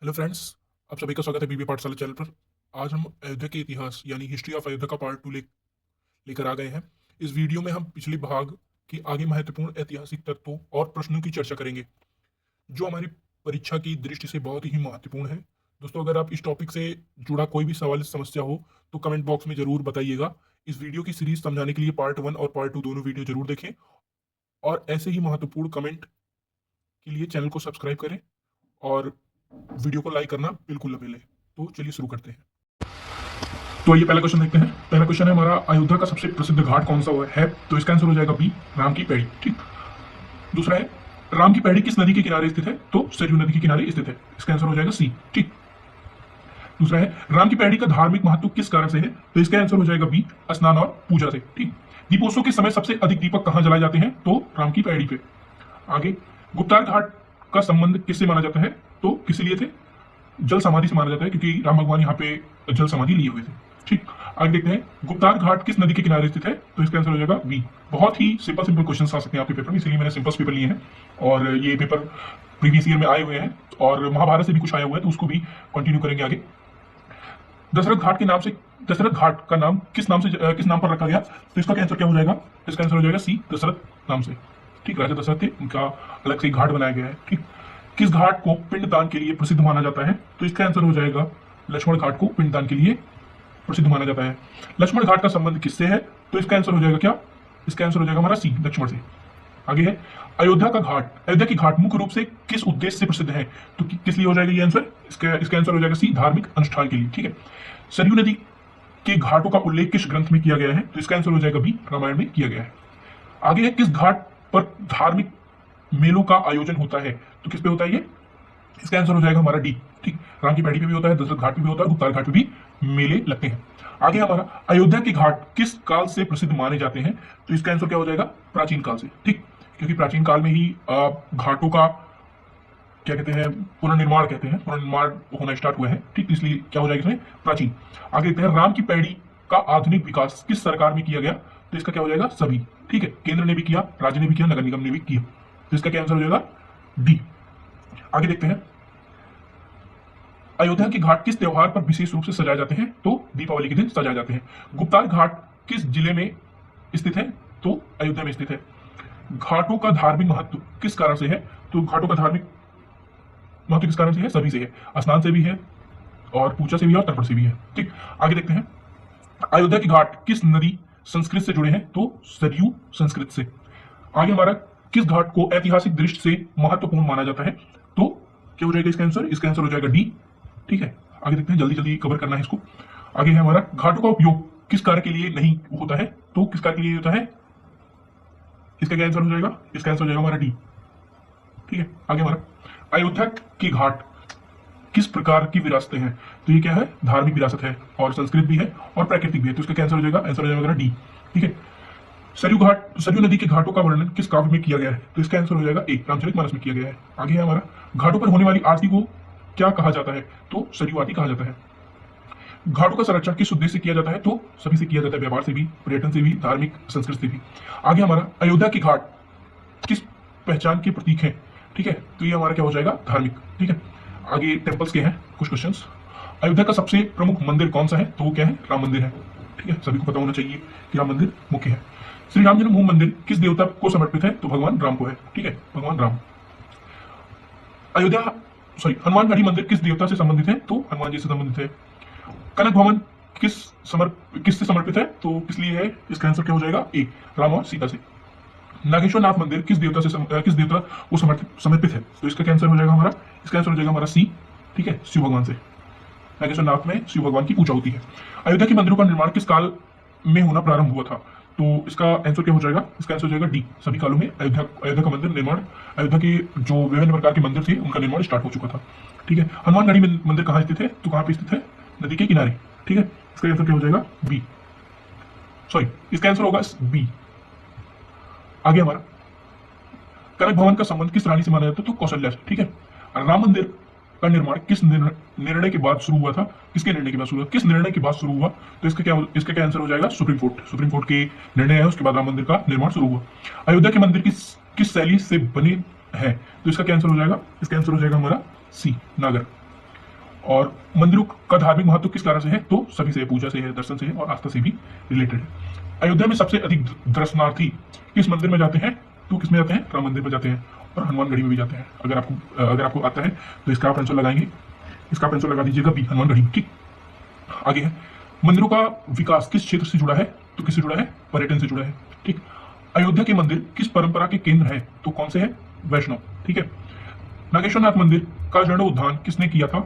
Hello friends. आप सभी का स्वागत है बीबी पाठशाला चैनल पर। आज हम अयोध्या के इतिहास यानी हिस्ट्री ऑफ अयोध्या का पार्ट 2 लेकर आ गए हैं। इस वीडियो में हम पिछले भाग की आगे महत्वपूर्ण ऐतिहासिक तत्वों और प्रश्नों की चर्चा करेंगे जो हमारी परीक्षा की दृष्टि से बहुत ही महत्वपूर्ण है। दोस्तों, अगर आप इस टॉपिक से जुड़ा कोई भी सवाल समस्या हो तो कमेंट बॉक्स में जरूर बताइएगा। इस वीडियो की सीरीज समझाने के लिए पार्ट 1 और पार्ट 2 दोनों वीडियो जरूर देखें और ऐसे ही महत्वपूर्ण कमेंट के लिए चैनल को सब्सक्राइब करें और वीडियो को लाइक करना बिल्कुल न भूलें। तो चलिए शुरू करते हैं। तो ये पहला क्वेश्चन देखते हैं। पहला क्वेश्चन है हमारा, अयोध्या का सबसे प्रसिद्ध घाट कौन सा है? तो इसका आंसर हो जाएगा बी, राम की पैड़ी। ठीक। दूसरा है, राम की पैड़ी किस नदी के किनारे स्थित है? तो सरयू नदी के किनारे स्थित है। इसका आंसर हो जाएगा सी। ठीक। दूसरा है, राम की पैड़ी का धार्मिक महत्व किस कारण से है? तो इसका आंसर हो जाएगा बी, स्नान और पूजा से। ठीक। दीपोत्सव के समय सबसे अधिक दीपक कहां जलाए जाते हैं? तो राम की पैड़ी पे। आगे, गुप्तार घाट का संबंध किससे माना जाता है? तो किस लिए थे? जल समाधि से माना जाता है, क्योंकि राम भगवान यहाँ पे जल समाधि लिए हुए थे। ठीक। आगे देखते हैं, गुप्तार घाट किस नदी के किनारे स्थित है? तो इसका आंसर हो जाएगा बी। बहुत ही सिंपल सिंपल क्वेश्चन आ सकते हैं आपके पेपर में, इसलिए मैंने सिंपल पेपर लिए हैं और ये पेपर प्रीवियस ईयर में आए हुए हैं और महाभारत से भी कुछ आया हुआ है, तो उसको भी कंटिन्यू करेंगे आगे। दशरथ घाट के नाम से, दशरथ घाट का नाम किस नाम से, किस नाम पर रखा गया? तो इसका आंसर क्या हो जाएगा? इसका आंसर हो जाएगा सी, दशरथ नाम से। ठीक। राजा दशरथ थे, उनका अलग से घाट बनाया गया है। ठीक। किस घाट को पिंडदान के लिए प्रसिद्ध माना जाता है? तो इसका आंसर हो जाएगा, लक्ष्मण घाट को पिंडदान के लिए प्रसिद्ध माना जाता है। लक्ष्मण घाट का संबंध किससे है? तो इसका आंसर हो जाएगा क्या? इसका आंसर हो जाएगा हमारा सी, लक्ष्मण से। आगे है, अयोध्या का घाट, अयोध्या की घाट मुख्य रूप से किस उद्देश्य से प्रसिद्ध है? तो किस लिए हो जाएगा ये आंसर? इसका आंसर हो जाएगा सी, धार्मिक अनुष्ठान के लिए। ठीक है। सरयू नदी के घाटों का उल्लेख किस ग्रंथ में किया गया है? तो इसका आंसर हो जाएगा बी, रामायण में किया गया है। आगे है, किस घाट पर धार्मिक मेलों का आयोजन होता है? तो किस पे होता है ये? इसका आंसर हो जाएगा हमारा डी। ठीक। राम की पैड़ी पे भी होता है, दशरथ घाट पे भी होता है, गुप्तार घाट पे भी मेले लगते हैं। आगे हमारा, अयोध्या के घाट किस काल से प्रसिद्ध माने जाते हैं? तो इसका आंसर क्या हो जाएगा? प्राचीन काल से। ठीक। क्योंकि प्राचीन काल में ही घाटों का क्या कहते हैं, पुनर्निर्माण कहते हैं, पुनर्निर्माण होना स्टार्ट हुआ है। ठीक। इसलिए क्या हो जाएगा इसमें? प्राचीन। आगे देखते हैं, राम की पैड़ी का आधुनिक विकास किस सरकार में किया गया? तो इसका क्या हो जाएगा? सभी। ठीक है। केंद्र ने भी किया, राज्य ने भी किया, नगर निगम ने भी किया। तो इसका क्या आंसर हो जाएगा? डी। आगे देखते हैं, अयोध्या के घाट किस त्योहार पर विशेष रूप से सजाए जाते हैं? तो दीपावली के दिन सजाए जाते हैं। गुप्तार घाट किस जिले में स्थित है? तो अयोध्या में स्थित है। घाटों का धार्मिक महत्व किस कारण से है? तो घाटों का धार्मिक महत्व किस कारण से है? सभी से है, स्नान से भी है और पूजा से भी है और तर्पण से भी है। ठीक। आगे देखते हैं, अयोध्या के घाट किस नदी संस्कृत से जुड़े हैं? तो सरयू संस्कृत से। आगे हमारा, किस घाट को ऐतिहासिक दृष्टि से महत्वपूर्ण माना जाता है? तो क्या हो जाएगा इसका आंसर? इसका आंसर हो जाएगा डी। ठीक है। आगे देखते हैं, जल्दी जल्दी कवर करना है इसको। आगे है हमारा, घाटों का उपयोग किस कार्य के लिए नहीं होता है? तो किस कार्य के लिए होता है? इसका क्या आंसर हो जाएगा? इसका आंसर हो जाएगा हमारा डी। ठीक है। आगे हमारा, अयोध्या की घाट किस प्रकार की विरासतें हैं? तो ये क्या है? धार्मिक विरासत है और संस्कृत भी है और प्राकृतिक भी है। तो इसका कैंसर हो जाएगा? आंसर हो जाएगा डी। ठीक है। सरयू घाट, सरयू नदी के घाटों का वर्णन किस काव्य में किया गया है? तो इसका आंसर हो जाएगा ए, रामचरितमानस में किया गया है। आगे है हमारा, घाटों पर होने वाली आरती को क्या कहा जाता है? तो सरयू आरती कहा जाता है। घाटों का संरक्षण किस उद्देश्य से किया जाता है? तो सभी से किया जाता है, व्यापार से भी, पर्यटन से भी, धार्मिक संस्कृति से भी। आगे हमारा, अयोध्या की घाट किस पहचान के प्रतीक है? ठीक है। तो ये हमारा क्या हो जाएगा? धार्मिक। ठीक है। आगे टेम्पल्स के हैं कुछ क्वेश्चंस। अयोध्या का सबसे प्रमुख मंदिर कौन सा है? तो वो क्या है? राम मंदिर है। ठीक है। सभी को पता होना चाहिए कि राम मंदिर मुख्य है। श्री राम जन्मभूमि मंदिर किस देवता को समर्पित है? तो भगवान राम को है। ठीक है, भगवान राम। अयोध्या, हनुमानगढ़ी मंदिर किस देवता से संबंधित है? तो हनुमान जी से संबंधित है। कनक भवन किससे समर्पित है? तो किस लिए है? इसका आंसर क्या हो जाएगा? ए, राम और सीता से। नागेश्वर नाथ मंदिर किस देवता से किस देवता को समर्पित है? तो इसका कैंसर हो जाएगा हमारा, इसका आंसर हो जाएगा हमारा सी। ठीक है, शिव भगवान से। नागेश्वर नाथ में शिव भगवान की पूजा होती है। अयोध्या के मंदिरों का निर्माण किस काल में होना प्रारंभ हुआ था? तो इसका आंसर क्या हो जाएगा? इसका आंसर हो जाएगा डी, सभी कालों में अयोध्या का मंदिर निर्माण, अयोध्या के जो विभिन्न प्रकार के मंदिर थे उनका निर्माण स्टार्ट हो चुका था। ठीक है। हनुमानगढ़ी मंदिर कहाँ स्थित है? तो कहाँ पे स्थित है? नदी के किनारे। ठीक है। इसका आंसर क्या हो जाएगा? बी, इसका आंसर होगा बी। आगे हमारा, कनक भवन का संबंध किस रानी से माना जाता है? तो कौशल्या से। ठीक है। राम मंदिर का निर्माण किस निर्णय के बाद शुरू हुआ था? किसके निर्णय के बाद शुरू हुआ? किस निर्णय के बाद शुरू हुआ? तो इसका क्या आंसर हो जाएगा? सुप्रीम कोर्ट के निर्णय है, उसके बाद राम मंदिर का निर्माण शुरू हुआ। अयोध्या के मंदिर किस शैली से बने हैं? तो इसका क्या आंसर हो जाएगा? इसका आंसर हो जाएगा हमारा सी, नागर। और मंदिरों का धार्मिक महत्व किस कारण से है, तो सभी से है, पूजा से है, दर्शन से है और आस्था से भी रिलेटेड है। अयोध्या में सबसे अधिक दर्शनार्थी किस मंदिर में जाते हैं, तो किस में जाते हैं, राम मंदिर में जाते हैं और हनुमानगढ़ी में भी जाते हैं। अगर आपको आता है तो इसका आप आंसर लगाएंगे, इसका आप आंसर लगा दीजिएगा बी, हनुमानगढ़ी। ठीक, आगे है मंदिरों का विकास किस क्षेत्र से जुड़ा है, तो किससे जुड़ा है, पर्यटन से जुड़ा है। ठीक, अयोध्या के मंदिर किस परंपरा के केंद्र है, तो कौन से है, वैष्णव। ठीक है, नागेश्वर नाथ मंदिर का जीर्णोद्धार किसने किया था,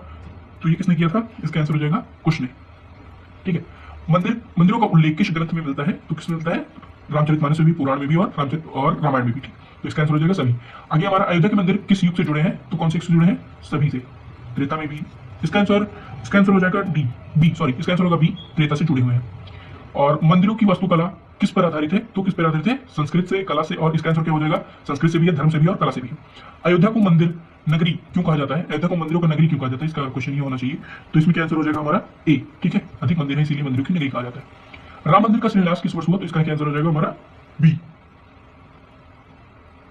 तो ये किसने किया था, इसका आंसर हो जाएगा कुश ने। ठीक है, मंदिरों का उल्लेख किस ग्रंथ में मिलता है, तो किसमें मिलता है, रामचरितमानस में भी, पुराण में भी और रामायण में भी। ठीक, तो इसका आंसर हो जाएगा सभी। आगे हमारा अयोध्या के मंदिर किस युग से जुड़े हैं, तो कौन से युग से जुड़े हैं, सभी से, त्रेता में भी। इसका आंसर हो जाएगा इसका आंसर होगा बी, त्रेता से जुड़े हुए हैं। और मंदिरों की वास्तुकला किस पर आधारित है, तो किस पर आधारित है, संस्कृत से, कला से, और इसका आंसर क्या हो जाएगा, संस्कृत से भी है, धर्म से भी और कला से भी है। अयोध्या को मंदिर नगरी क्यों कहा जाता है, अयोध्या को मंदिरों का नगरी क्यों कहा जाता है, इसका क्वेश्चन ये होना चाहिए। तो इसमें क्या आंसर हो जाएगा हमारा ए। ठीक है, अधिक मंदिर है इसीलिए मंदिरों की नगरी कहा जाता है। राम मंदिर का शिलान्यास किस वर्ष हुआ, तो इसका क्या आंसर हो जाएगा हमारा बी।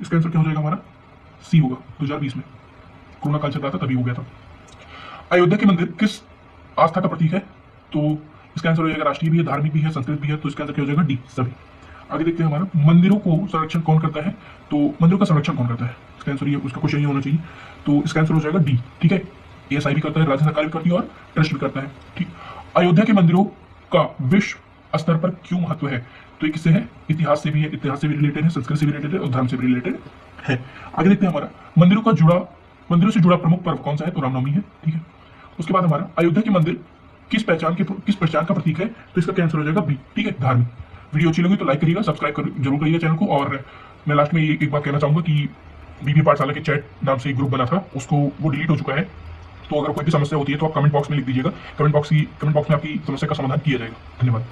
इसका आंसर क्या हो जाएगा हमारा सी होगा, 2020 में कोरोना काल चल रहा था तभी हो गया था। अयोध्या के मंदिर किस आस्था का प्रतीक है, तो इसका आंसर हो जाएगा राष्ट्रीय भी है, धार्मिक भी है, संस्कृत भी है, तो इसका आंसर क्या हो जाएगा डी, सभी। आगे देखते हैं हमारा मंदिरों को संरक्षण कौन करता है, तो मंदिरों का संरक्षण कौन करता है, इसका आंसर ये, उसका क्वेश्चन ये होना चाहिए। तो इसका आंसर हो जाएगा डी। ठीक है, एएसआई भी करता है, राज्य सरकार भी करती है और ट्रस्ट भी करता है। ठीक, अयोध्या के मंदिरों का विश्व स्तर पर क्यों महत्व है, तो ये किससे है, इतिहास से भी है, इतिहास से भी रिलेटेड है, संस्कृत से भी रिलेटेड है और धर्म से भी रिलेटेड है। आगे देखते हैं हमारा मंदिरों से जुड़ा प्रमुख पर्व कौन सा है, तो रामनवमी है। ठीक है, उसके बाद हमारा अयोध्या के मंदिर किस पहचान का प्रतीक है, तो इसका क्या आंसर हो जाएगा बी। ठीक है, धार्मिक। वीडियो अच्छी लगी तो लाइक करिएगा, सब्सक्राइब जरूर करिएगा चैनल को। और मैं लास्ट में एक बात कहना चाहूंगा कि बीबी पाठशाला के चैट नाम से एक ग्रुप बना था, उसको वो डिलीट हो चुका है। तो अगर कोई भी समस्या होती है तो आप कमेंट बॉक्स में लिख दीजिएगा, कमेंट बॉक्स में आपकी समस्या का समाधान किया जाएगा। धन्यवाद।